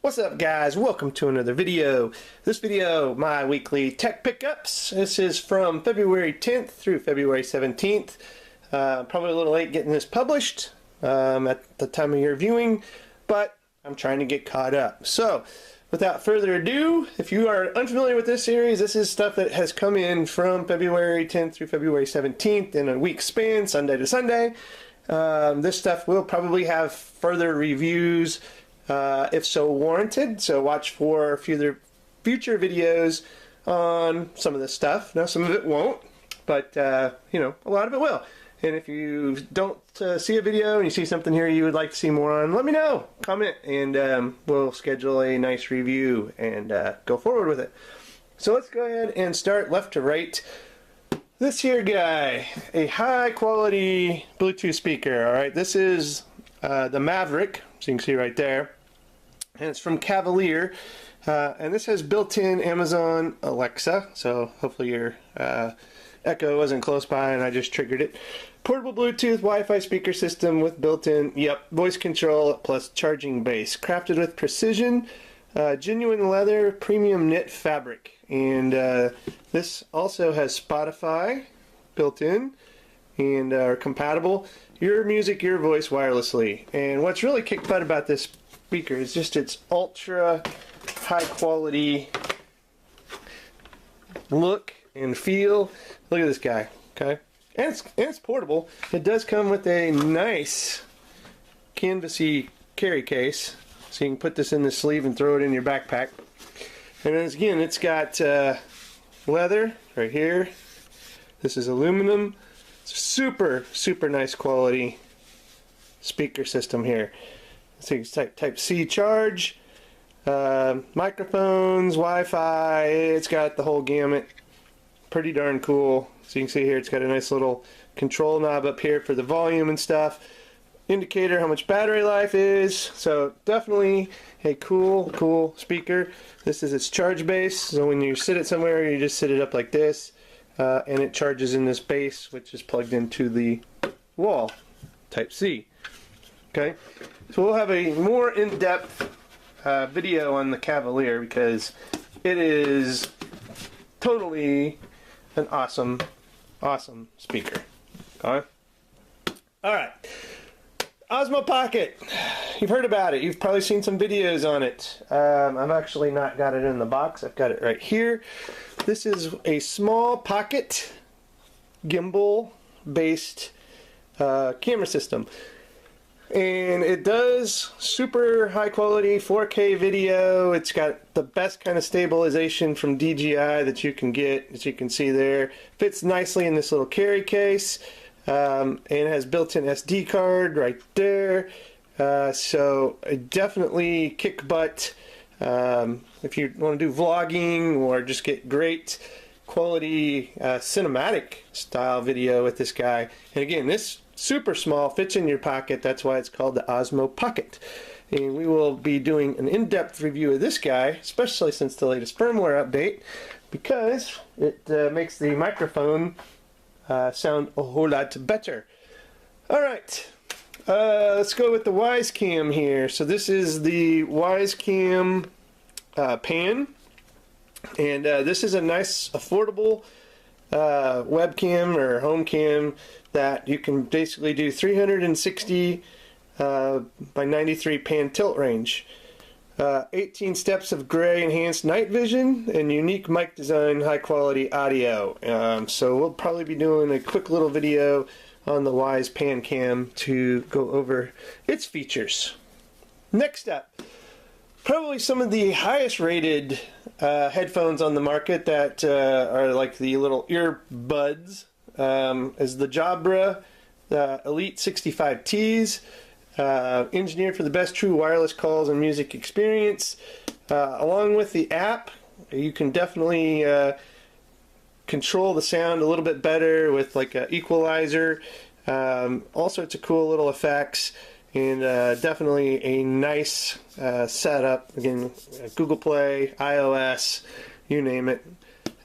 What's up, guys? Welcome to another video. This video, my weekly tech pickups. This is from February 10th through February 17th. Probably a little late getting this published at the time of your viewing, but I'm trying to get caught up. So, without further ado, if you are unfamiliar with this series, this is stuff that has come in from February 10th through February 17th in a week span, Sunday to Sunday. This stuff will probably have further reviews if so warranted, so watch for future videos on some of this stuff. Now, some of it won't, but you know, a lot of it will. And if you don't see a video and you see something here you would like to see more on, let me know. Comment, and we'll schedule a nice review and go forward with it. So let's go ahead and start left to right. This here guy, a high quality Bluetooth speaker. All right, this is the Maverick, so you can see right there, and it's from Cavalier, and this has built-in Amazon Alexa, so hopefully your Echo wasn't close by and I just triggered it. Portable Bluetooth Wi-Fi speaker system with built-in, voice control plus charging base, crafted with precision, genuine leather, premium knit fabric, and this also has Spotify built in and are compatible. Your music, your voice wirelessly. And what's really kick butt about this speaker is just its ultra high quality look and feel. Look at this guy, okay? And it's portable. It does come with a nice canvasy carry case, so you can put this in the sleeve and throw it in your backpack. And then again, it's got leather right here. This is aluminum. Super nice quality speaker system here. So you can type C charge, microphones, Wi-Fi. It's got the whole gamut. Pretty darn cool. So you can see here it's got a nice little control knob up here for the volume and stuff. Indicator how much battery life is. So definitely a cool speaker. This is its charge base. So when you sit it somewhere, you just sit it up like this. And it charges in this base, which is plugged into the wall, type C. Okay, so we'll have a more in-depth video on the Cavalier because it is totally an awesome speaker. Okay. All right, Osmo Pocket. You've heard about it. You've probably seen some videos on it. I've actually not got it in the box. I've got it right here. This is a small pocket gimbal based camera system, and it does super high quality 4K video. It's got the best kind of stabilization from DJI that you can get, as you can see there. Fits nicely in this little carry case, and it has built-in SD card right there. So definitely kick butt if you want to do vlogging or just get great quality cinematic style video with this guy. And again, this super small, fits in your pocket. That's why it's called the Osmo Pocket. And we will be doing an in-depth review of this guy, especially since the latest firmware update, because it makes the microphone sound a whole lot better. Alright, let's go with the WiseCam here. So this is the WiseCam Pan, and this is a nice affordable webcam or home cam that you can basically do 360 by 93 pan tilt range, 18 steps of gray enhanced night vision, and unique mic design, high quality audio. So we'll probably be doing a quick little video on the Wise Pan Cam to go over its features. Next up, probably some of the highest rated headphones on the market that are like the little earbuds is the Jabra Elite 65Ts, engineered for the best true wireless calls and music experience. Along with the app, you can definitely control the sound a little bit better with like an equalizer, all sorts of cool little effects, and definitely a nice setup. Again, Google Play, iOS, you name it.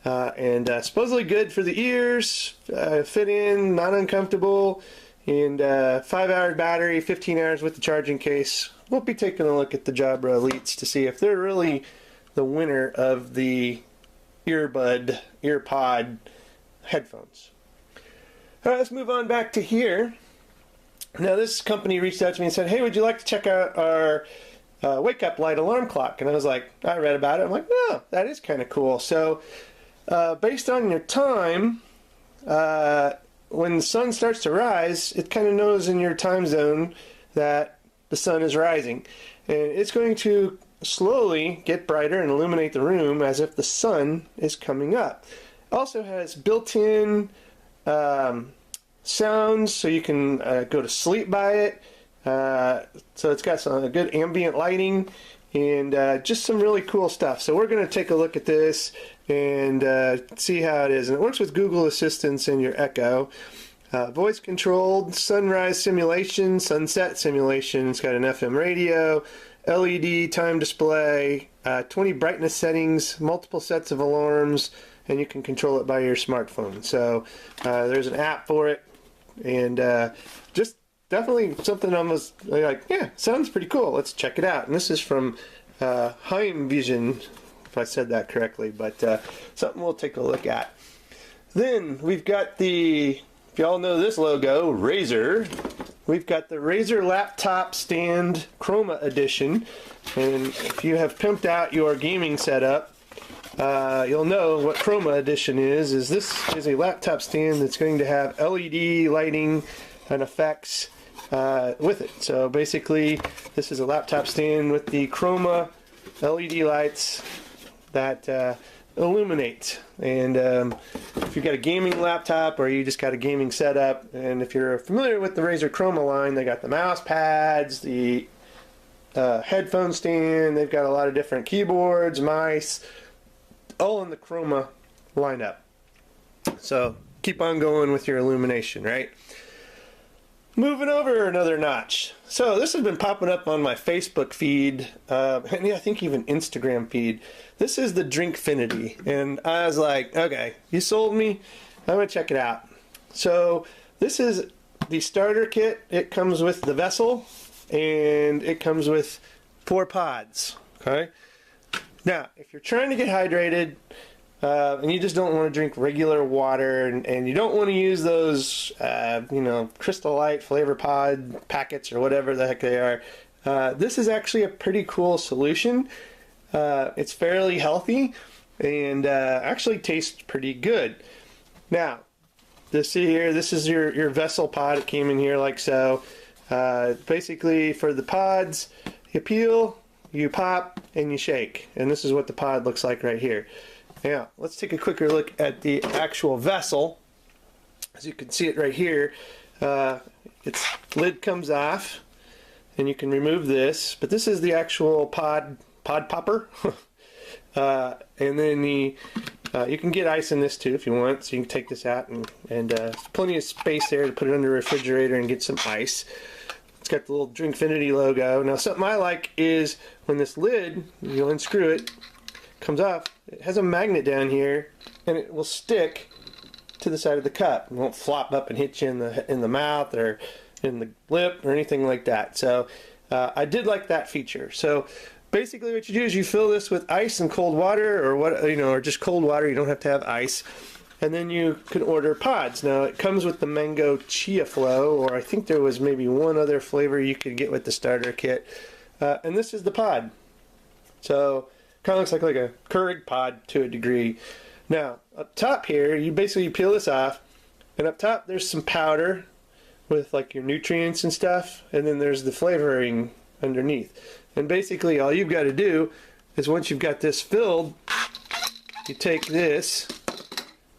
And supposedly good for the ears, fit in, not uncomfortable, and 5-hour battery, 15 hours with the charging case. We'll be taking a look at the Jabra Elites to see if they're really the winner of the earpod headphones. All right, let's move on back to here. Now, this company reached out to me and said, hey, would you like to check out our Wakeup Light alarm clock? And I was like, I read about it. I'm like, oh, that is kind of cool. So based on your time, when the sun starts to rise, it kind of knows in your time zone that the sun is rising. And it's going to slowly get brighter and illuminate the room as if the sun is coming up. Also has built-in sounds, so you can go to sleep by it. So it's got some good ambient lighting and just some really cool stuff. So we're going to take a look at this and see how it is. And it works with Google Assistant and your Echo. Voice controlled, sunrise simulation, sunset simulation. It's got an FM radio, LED time display, 20 brightness settings, multiple sets of alarms, and you can control it by your smartphone. So there's an app for it, and just definitely something almost like, yeah, sounds pretty cool. Let's check it out. And this is from Heim Vision, if I said that correctly, but something we'll take a look at. Then we've got the, if y'all know this logo, Razer. We've got the Razer Laptop Stand Chroma Edition, and if you have pimped out your gaming setup, you'll know what Chroma Edition is. This is a laptop stand that's going to have LED lighting and effects with it. So basically, this is a laptop stand with the Chroma LED lights that illuminate. And if you've got a gaming laptop or you just got a gaming setup, and if you're familiar with the Razer Chroma line, they got the mouse pads, the headphone stand, they've got a lot of different keyboards, mice, all in the Chroma lineup. So keep on going with your illumination, right? Moving over another notch. So this has been popping up on my Facebook feed, and yeah, I think even Instagram feed. This is the Drinkfinity, and I was like, okay, you sold me. I'm gonna check it out. So this is the starter kit. It comes with the vessel, and it comes with 4 pods. Okay. Now, if you're trying to get hydrated, and you just don't want to drink regular water, and you don't want to use those, Crystal Light flavor pod packets or whatever the heck they are, this is actually a pretty cool solution. It's fairly healthy and actually tastes pretty good. Now, see here, this is your vessel pod. It came in here like so. Basically, for the pods, you peel, you pop, and you shake. And this is what the pod looks like right here. Now, let's take a quicker look at the actual vessel. As you can see it right here, its lid comes off, and you can remove this. But this is the actual pod popper. And then you can get ice in this too if you want. So you can take this out, and plenty of space there to put it under the refrigerator and get some ice. It's got the little Drinkfinity logo. Now, something I like is when this lid, you'll unscrew it, comes off, it has a magnet down here, and it will stick to the side of the cup. It won't flop up and hit you in the mouth or in the lip or anything like that. So I did like that feature. So basically, what you do is you fill this with ice and cold water, or just cold water. You don't have to have ice. And then you can order pods. Now, it comes with the mango chia flow, or I think there was maybe one other flavor you could get with the starter kit. And this is the pod. So kind of looks like a Keurig pod to a degree. Now, up top here, you basically peel this off, and up top there's some powder with like your nutrients and stuff, and then there's the flavoring underneath. And basically all you've got to do is, once you've got this filled, you take this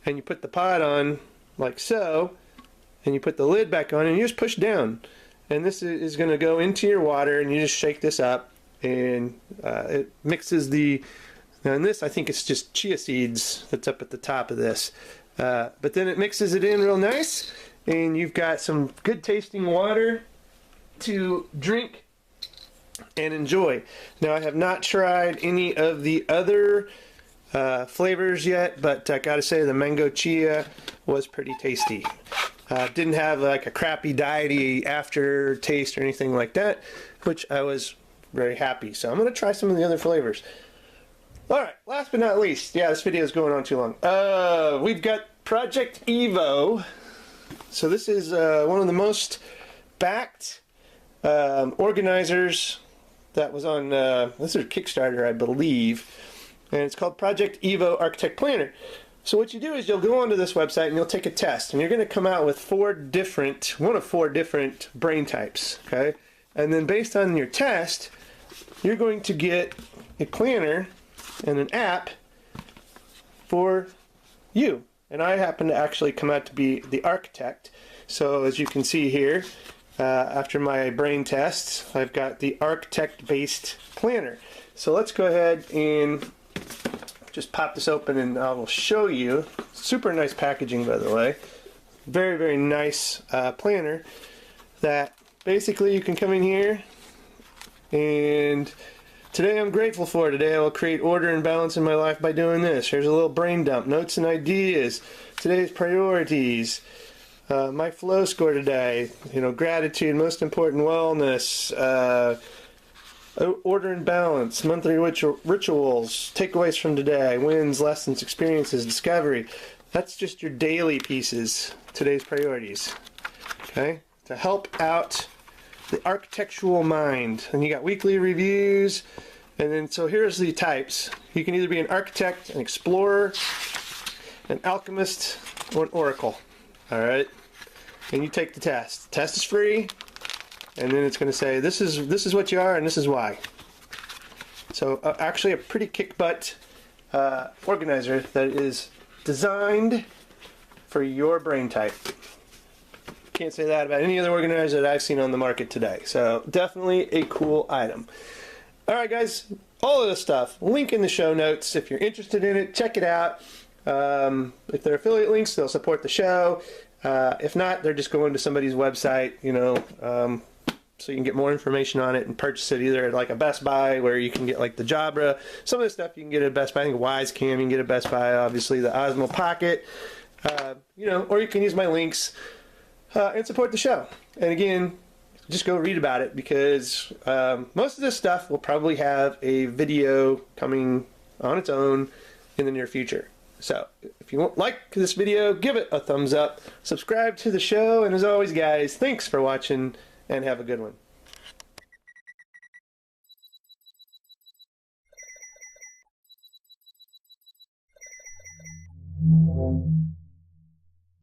and you put the pod on like so, and you put the lid back on, and you just push down. And this is going to go into your water, and you just shake this up, and it mixes now in this, I think it's just chia seeds that's up at the top of this. But then it mixes it in real nice, and you've got some good tasting water to drink and enjoy. Now, I have not tried any of the other flavors yet, but I gotta say the mango chia was pretty tasty. Didn't have like a crappy diety aftertaste or anything like that, which I was very happy. So I'm going to try some of the other flavors. Alright, last but not least, yeah, this video is going on too long. We've got Project Evo. So this is one of the most backed organizers that was on, this is Kickstarter, I believe, and it's called Project Evo Architect Planner. So what you do is you'll go onto this website and you'll take a test, and you're going to come out with one of four different brain types, okay? And then based on your test, you're going to get a planner and an app for you. And I happen to actually come out to be the architect. So as you can see here, after my brain tests, I've got the architect-based planner. So let's go ahead and just pop this open and I will show you. Super nice packaging, by the way. Very, very nice planner that basically you can come in here and today I'm grateful for. Today I will create order and balance in my life by doing this. Here's a little brain dump. Notes and ideas. Today's priorities. My flow score today. You know, gratitude, most important, wellness. Order and balance. Monthly rituals. Takeaways from today. Wins, lessons, experiences, discovery. That's just your daily pieces. Today's priorities. Okay? To help out the architectural mind. And you got weekly reviews, and then so here's the types. You can either be an architect, an explorer, an alchemist, or an oracle. Alright? And you take the test. The test is free, and then it's going to say this is what you are and this is why. So actually a pretty kick-butt organizer that is designed for your brain type. Can't say that about any other organizer that I've seen on the market today. So definitely a cool item. Alright guys, all of this stuff, link in the show notes. If you're interested in it, check it out. If they're affiliate links, they'll support the show. If not, they're just going to somebody's website, you know, so you can get more information on it and purchase it either at like a Best Buy where you can get like the Jabra. Some of the stuff you can get at Best Buy. I think WiseCam you can get at Best Buy, obviously the Osmo Pocket, you know, or you can use my links. And support the show. And again, just go read about it because most of this stuff will probably have a video coming on its own in the near future. So if you like this video, give it a thumbs up, subscribe to the show, and as always guys, thanks for watching and have a good one.